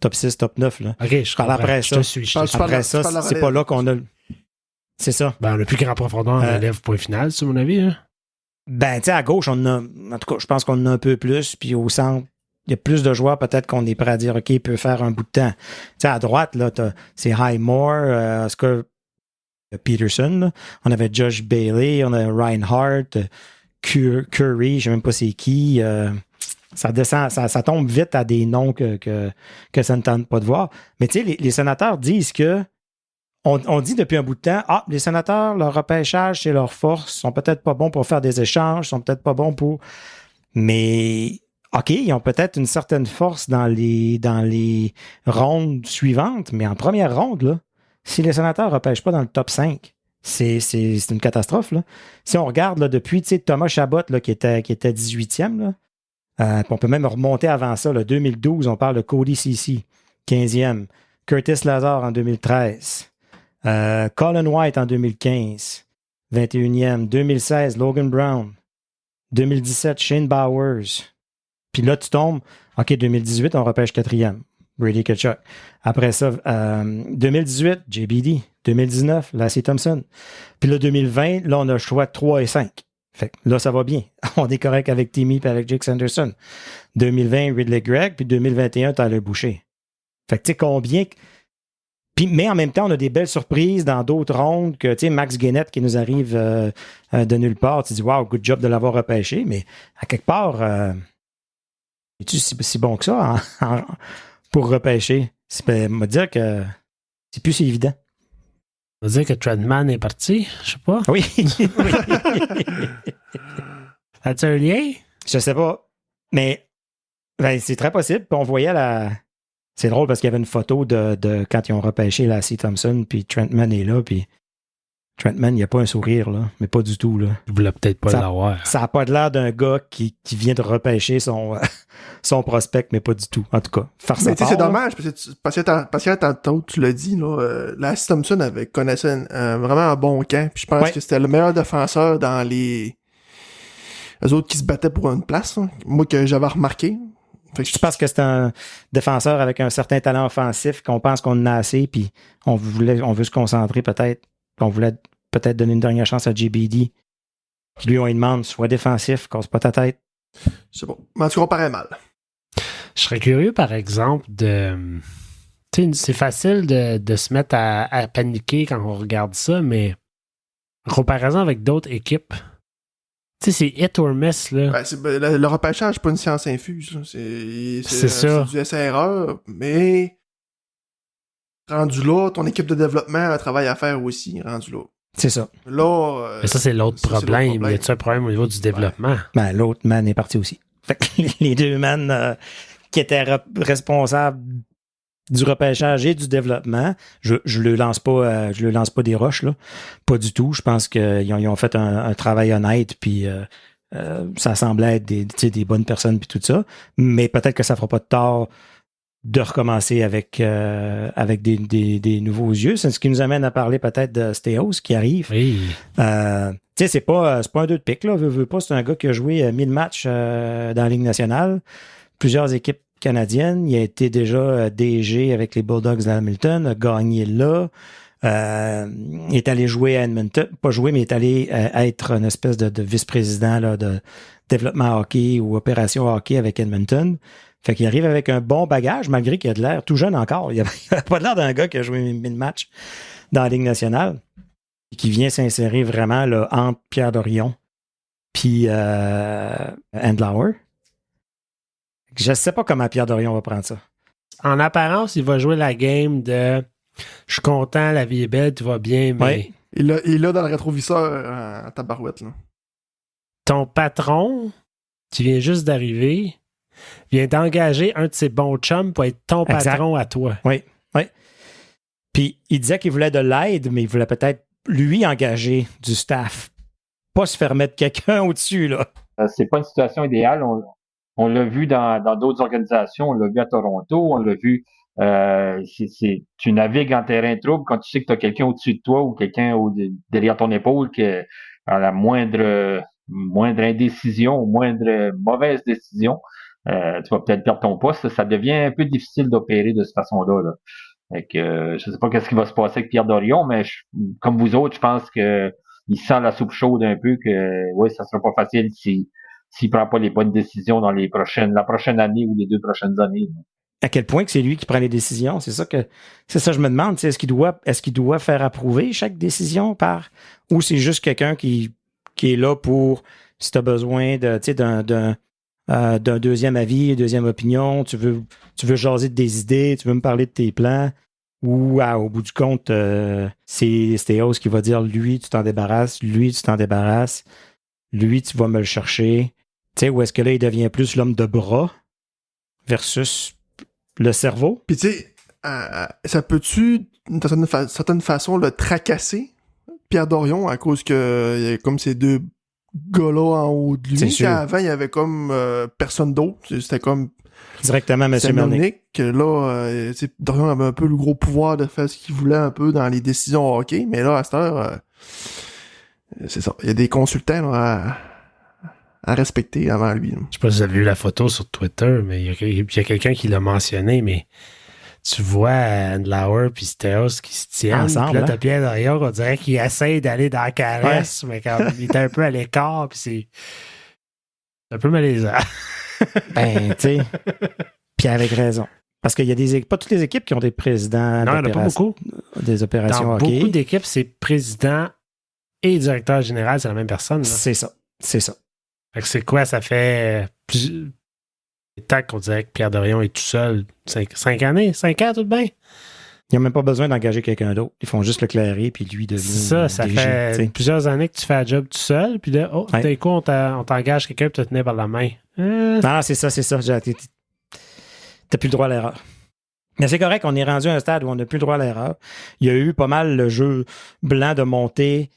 top 6, top 9. Là. OK, je parle après ça. Après ça, c'est pas là qu'on a... C'est ça. Ben, le plus grand profondeur en relève, point final, c'est mon avis. Hein? Ben, tu sais, à gauche, on a... En tout cas, je pense qu'on en a un peu plus. Puis au centre, il y a plus de joueurs peut-être qu'on est prêt à dire, OK, il peut faire un bout de temps. Tu sais, à droite, là, c'est Highmore, Oscar Peterson. Là. On avait Josh Bailey, on a Reinhardt, Curry, je sais même pas c'est qui. Ça descend, ça tombe vite à des noms que ça ne tente pas de voir. Mais tu sais, les sénateurs disent que on dit depuis un bout de temps, les sénateurs, leur repêchage, c'est leur force, sont peut-être pas bons pour faire des échanges, sont peut-être pas bons pour... Mais, OK, ils ont peut-être une certaine force dans les rondes suivantes, mais en première ronde, là, si les sénateurs ne repêchent pas dans le top 5, c'est une catastrophe. Là. Si on regarde là, depuis Thomas Chabot là, qui était 18e, là, on peut même remonter avant ça. Là, 2012, on parle de Cody Ceci, 15e. Curtis Lazar en 2013. Colin White en 2015, 21e. 2016, Logan Brown. 2017, Shane Bowers. Puis là, tu tombes. OK, 2018, on repêche 4e. Brady Tkachuk. Après ça, 2018, JBD. 2019, Lassie Thompson. Puis là, 2020, là, on a le choix de 3 et 5. Fait que là, ça va bien. On est correct avec Timmy et avec Jake Sanderson. 2020, Ridley Gregg, puis 2021, Tyler Boucher. Fait que tu sais combien... Puis, mais en même temps, on a des belles surprises dans d'autres rondes que, tu sais, Max Guénette qui nous arrive de nulle part. Tu dis, wow, good job de l'avoir repêché, mais à quelque part, es-tu si bon que ça pour repêcher? On va dire que c'est plus si évident. On va dire que Trentman est parti, je sais pas. Oui. As-tu un lien? Je sais pas. Mais ben, c'est très possible. Puis on voyait C'est drôle parce qu'il y avait une photo de quand ils ont repêché Lassie Thompson, puis Trentman est là, puis Trentman, il n'y a pas un sourire, là, mais pas du tout. Là. Il voulait peut-être pas l'avoir. Ça n'a pas l'air d'un gars qui vient de repêcher son prospect, mais pas du tout. En tout cas, mais c'est dommage, parce que tantôt, tu l'as dit, là, Lassie Thompson connaissait vraiment un bon camp, puis je pense que c'était le meilleur défenseur dans les autres qui se battaient pour une place, là. Moi, que j'avais remarqué. Je pense que c'est un défenseur avec un certain talent offensif qu'on pense qu'on en a assez, puis on veut se concentrer peut-être. On voulait peut-être donner une dernière chance à JBD, qui lui, on lui demande, soit défensif, casse pas ta tête. C'est bon. Mais en tout cas, on paraît mal. Je serais curieux, par exemple, de C'est facile de se mettre à paniquer quand on regarde ça, mais en comparaison avec d'autres équipes, c'est hit or miss, là. Le repêchage, c'est pas une science infuse. C'est ça. C'est du SRE, mais rendu là, ton équipe de développement a un travail à faire aussi, rendu là. C'est ça. Là, mais ça, c'est l'autre problème. Y a-t-il un problème au niveau du développement? Ben, l'autre man est parti aussi. Fait que les deux man qui étaient responsables du repêchage et du développement, je le lance pas des roches, là. Pas du tout. Je pense qu'ils ont fait un travail honnête, puis ça semblait être des bonnes personnes, puis tout ça. Mais peut-être que ça fera pas de tort de recommencer avec des nouveaux yeux. C'est ce qui nous amène à parler peut-être de Steos qui arrive. Oui. C'est pas un 2 de pique, là. Veux pas, c'est un gars qui a joué 1000 matchs dans la Ligue nationale. Plusieurs équipes canadiennes. Il a été déjà DG avec les Bulldogs d'Hamilton, a gagné là. Il est allé jouer à Edmonton. Pas jouer, mais il est allé être une espèce de vice-président là, de développement hockey ou opération hockey avec Edmonton. Fait qu'il arrive avec un bon bagage, malgré qu'il a de l'air tout jeune encore. Il n'a pas l'air d'un gars qui a joué 1000 matchs dans la Ligue nationale et qui vient s'insérer vraiment là, entre Pierre Dorion puis Andlauer. Je ne sais pas comment Pierre Dorion va prendre ça. En apparence, il va jouer la game de « Je suis content, la vie est belle, tout va bien, mais... Ouais. Il est là dans le rétroviseur en tabarouette. Là. Ton patron, qui vient juste d'arriver, vient d'engager un de ses bons chums pour être ton patron à toi. Oui, oui. Puis, il disait qu'il voulait de l'aide, mais il voulait peut-être, lui, engager du staff. Pas se faire mettre quelqu'un au-dessus, là. C'est pas une situation idéale. On l'a vu dans d'autres organisations. On l'a vu à Toronto. On l'a vu... tu navigues en terrain trouble quand tu sais que tu as quelqu'un au-dessus de toi ou quelqu'un derrière ton épaule que à la moindre indécision ou moindre mauvaise décision, tu vas peut-être perdre ton poste. Ça devient un peu difficile d'opérer de cette façon-là. Là. Fait que, je sais pas qu'est-ce qui va se passer avec Pierre Dorion, mais comme vous autres, je pense que il sent la soupe chaude un peu que oui, ça sera pas facile s'il prend pas les bonnes décisions dans la prochaine année ou les 2 prochaines années. À quel point que c'est lui qui prend les décisions? C'est ça je me demande. Est-ce qu'il doit faire approuver chaque décision ou c'est juste quelqu'un qui est là pour, si tu as besoin d'un deuxième avis, deuxième opinion, tu veux jaser de des idées, tu veux me parler de tes plans, ou au bout du compte, c'est Steos qui va dire lui, tu t'en débarrasses, lui, tu t'en débarrasses, lui, tu vas me le chercher. Ou est-ce que là, il devient plus l'homme de bras versus le cerveau? Puis tu sais, ça peut-tu, d'une certaine façon, le tracasser, Pierre Dorion, à cause que il y a comme ces deux gars-là en haut de lui. Avant, il y avait comme personne d'autre. C'était comme directement M. Melnick. Là, Dorion avait un peu le gros pouvoir de faire ce qu'il voulait un peu dans les décisions hockey, mais là, à cette heure, c'est ça. Il y a des consultants là, à respecter avant lui. Là. Je sais pas si vous avez vu la photo sur Twitter, mais il y a quelqu'un qui l'a mentionné, mais tu vois Andlauer puis Steos qui se tiennent. Ensemble, puis là, t'as Pierre Dorion, on dirait qu'il essaie d'aller dans la caresse, mais quand il est un peu à l'écart, puis c'est un peu malaisant. Ben, tu sais, puis avec raison. Parce qu'il y a pas toutes les équipes qui ont des présidents non, il n'y en a pas beaucoup. Des opérations dans hockey. Beaucoup d'équipes, c'est président et directeur général, c'est la même personne. Là. C'est ça. Fait que c'est quoi? Ça fait plus temps qu'on dirait que Pierre Dorion est tout seul. 5 années? 5 ans, tout de bien? Ils n'ont même pas besoin d'engager quelqu'un d'autre. Ils font juste le clairer, puis lui devient ça DG, fait plusieurs années que tu fais un job tout seul, puis là, d'un coup, on t'engage quelqu'un pour te tenir par la main. Non, c'est ça. T'as plus le droit à l'erreur. Mais c'est correct, on est rendu à un stade où on n'a plus le droit à l'erreur. Il y a eu pas mal le jeu blanc de monter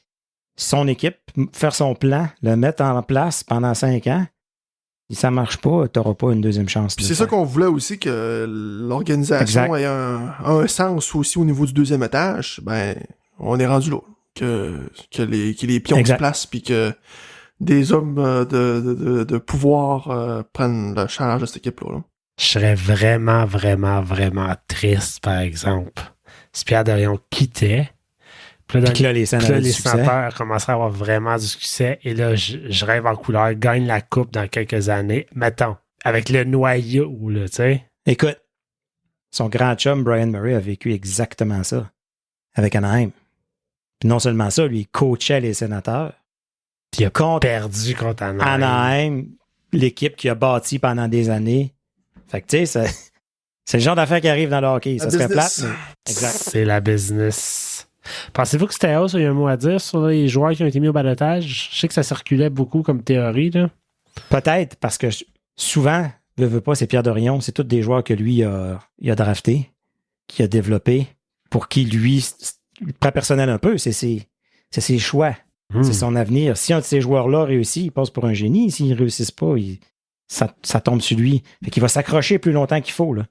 son équipe, faire son plan, le mettre en place pendant 5 ans. Si ça marche pas, tu n'auras pas une deuxième chance. Puis c'est ça qu'on voulait aussi, que l'organisation ait un sens aussi au niveau du deuxième étage. Ben, on est rendu là. Que les pions se placent, puis que des hommes de pouvoir prennent la charge de cette équipe-là. Là. Je serais vraiment, vraiment, vraiment triste, par exemple, si Pierre Dorion quittait. Puis là, les sénateurs commenceraient à avoir vraiment du succès. Et là, je rêve en couleur, gagne la coupe dans quelques années. Mettons, avec le noyau, là, tu sais. Écoute, son grand chum, Brian Murray, a vécu exactement ça avec Anaheim. Puis non seulement ça, lui, il coachait les Sénateurs. Puis il a perdu contre Anaheim, l'équipe qu'il a bâtie pendant des années. Fait que, tu sais, c'est le genre d'affaires qui arrive dans le hockey. Ça serait plate, mais... Exact. C'est la business. Pensez-vous que Stéos a eu un mot à dire sur les joueurs qui ont été mis au balotage? Je sais que ça circulait beaucoup comme théorie, là. Peut-être, parce que souvent, veut pas, c'est Pierre Dorion, c'est tous des joueurs que lui il a drafté, qu'il a développé, pour qui, lui, très personnel un peu, c'est ses choix. C'est son avenir. Si un de ces joueurs-là réussit, il passe pour un génie. S'ils ne réussissent pas, ça tombe sur lui. Fait qu'il va s'accrocher plus longtemps qu'il faut, là.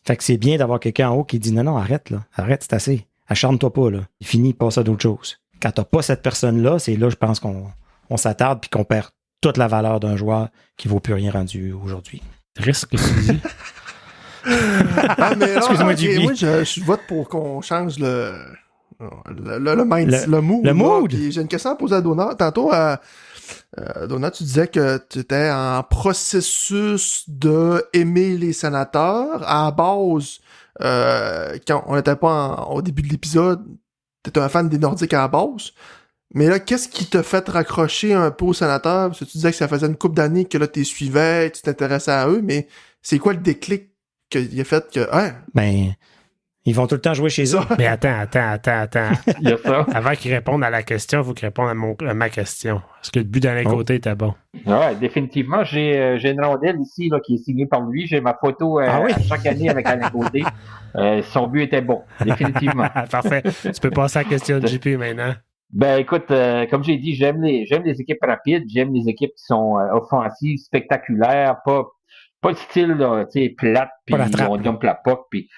Fait que c'est bien d'avoir quelqu'un en haut qui dit non, arrête, là. Arrête, c'est assez. Acharne-toi pas, là. Il finit, passe à d'autres choses. Quand t'as pas cette personne-là, c'est là, je pense qu'on s'attarde puis qu'on perd toute la valeur d'un joueur qui vaut plus rien rendu aujourd'hui. Risque, tu dis. Mais excuse-moi, okay, moi, je vote pour qu'on change le mood. Le mood. J'ai une question à poser à Donat. Tantôt, Donat, tu disais que tu étais en processus de aimer les Sénateurs. À la base, quand on n'était pas au début de l'épisode, tu étais un fan des Nordiques à la base. Mais là, qu'est-ce qui t'a fait raccrocher un peu aux Sénateurs? Parce que tu disais que ça faisait une couple d'années que là, tu les suivais, tu t'intéressais à eux, mais c'est quoi le déclic qu'il a fait que... Hein? Ben... Ils vont tout le temps jouer chez eux. Mais attends. Il y a ça. Avant qu'ils répondent à la question, il faut qu'ils répondent à ma question. Est-ce que le but d'Alain Côté était bon? Ouais, définitivement. J'ai une rondelle ici là, qui est signée par lui. J'ai ma photo à chaque année avec Alain Côté. Son but était bon, définitivement. Parfait. Tu peux passer à la question de JP maintenant. Ben écoute, comme j'ai dit, j'aime les équipes rapides, j'aime les équipes qui sont offensives, spectaculaires, pas le style là, tu sais, plate, puis on dump la puck, puis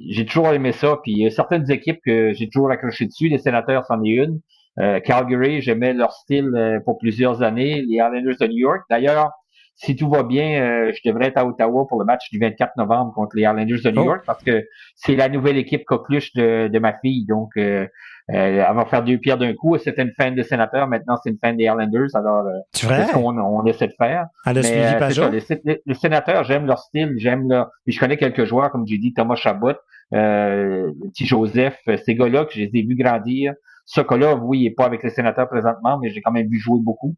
j'ai toujours aimé ça, puis il y a certaines équipes que j'ai toujours accroché dessus, les Sénateurs c'en est une. Calgary, j'aimais leur style pour plusieurs années, les Islanders de New York. D'ailleurs, si tout va bien, je devrais être à Ottawa pour le match du 24 novembre contre les Islanders de New York, parce que c'est la nouvelle équipe coqueluche de ma fille, donc elle va faire deux pierres d'un coup. C'était une fan des Sénateurs, maintenant c'est une fan des Islanders. Alors, c'est ce qu'on essaie de faire. Elle a suivi Pajot. Les Sénateurs, j'aime leur style, puis je connais quelques joueurs, comme j'ai dit, Thomas Chabot, petit Joseph, ces gars-là que je les ai vus grandir. Ce cas-là, oui, il n'est pas avec les Sénateurs présentement, mais j'ai quand même vu jouer beaucoup.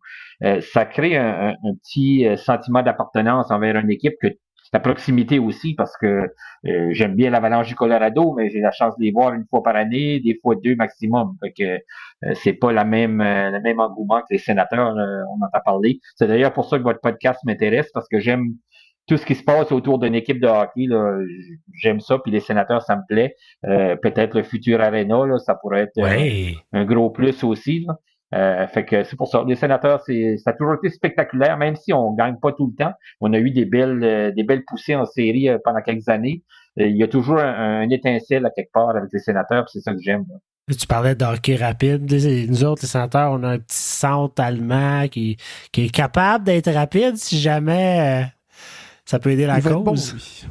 Ça crée un petit sentiment d'appartenance envers une équipe que la proximité aussi, parce que j'aime bien l'Avalanche du Colorado, mais j'ai la chance de les voir une fois par année, des fois deux maximum. Fait que c'est pas le même engouement que les Sénateurs, on entend parler. C'est d'ailleurs pour ça que votre podcast m'intéresse, parce que j'aime tout ce qui se passe autour d'une équipe de hockey. Là, j'aime ça, puis les Sénateurs, ça me plaît. Peut-être le futur Arena, là, ça pourrait être un gros plus aussi. Là. Fait que c'est pour ça. Les Sénateurs, ça a toujours été spectaculaire, même si on gagne pas tout le temps. On a eu des belles poussées en série pendant quelques années. Il y a toujours un étincelle à quelque part avec les Sénateurs, puis c'est ça que j'aime. Là. Tu parlais de hockey rapide. Nous autres, les Sénateurs, on a un petit centre allemand qui est capable d'être rapide si jamais ça peut aider la cause. Bon, oui.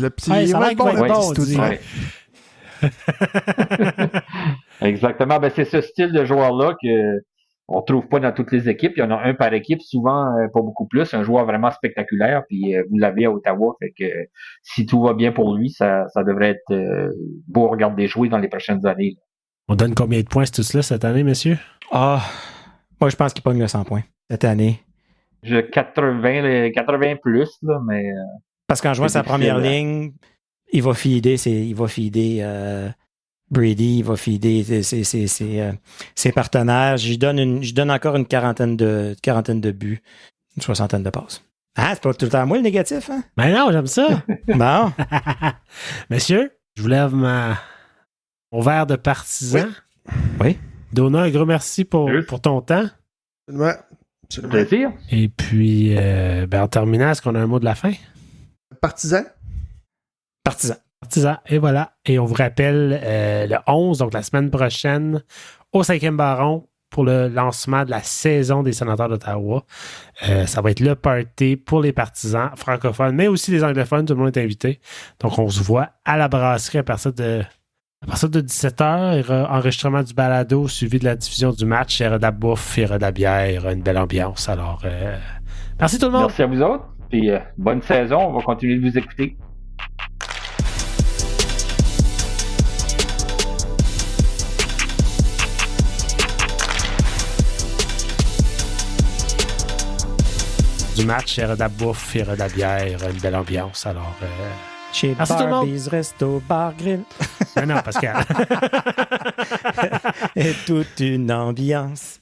Le petit ça va être bon. Exactement. Ben, c'est ce style de joueur-là que on trouve pas dans toutes les équipes. Il y en a un par équipe, souvent pas beaucoup plus. Un joueur vraiment spectaculaire, puis vous l'avez à Ottawa. Fait que si tout va bien pour lui, ça devrait être beau à regarder jouer dans les prochaines années. Là. On donne combien de points c'est tout cela cette année, messieurs? Moi je pense qu'il pogne le 100 points cette année. 80 plus, là, mais... Parce qu'en jouant sa première ligne, il va feeder Brady, il va feeder ses partenaires. Je donne encore une quarantaine de buts, une soixantaine de passes. Ah, c'est pas tout le temps moi le négatif, hein? Ben non, j'aime ça. Bon. Messieurs, je vous lève mon verre de partisan. Oui. Donat, un gros merci pour ton temps. Ouais. C'est un plaisir. Et puis, en terminant, est-ce qu'on a un mot de la fin? Partisan. Et voilà. Et on vous rappelle le 11, donc la semaine prochaine, au 5e Baron, pour le lancement de la saison des Sénateurs d'Ottawa. Ça va être le party pour les partisans francophones, mais aussi les anglophones. Tout le monde est invité. Donc, on se voit à la brasserie à partir de 17h. Il y aura enregistrement du balado suivi de la diffusion du match. Il y aura de la bouffe, il y aura de la bière, il y aura une belle ambiance. Alors, merci tout le monde. Merci à vous autres. Puis bonne saison. On va continuer de vous écouter. du match, il y aura de la bouffe, il y aura de la bière, il y aura une belle ambiance. Alors, chez Barbie's Resto Bar Grill. Non, Pascal. Et toute une ambiance.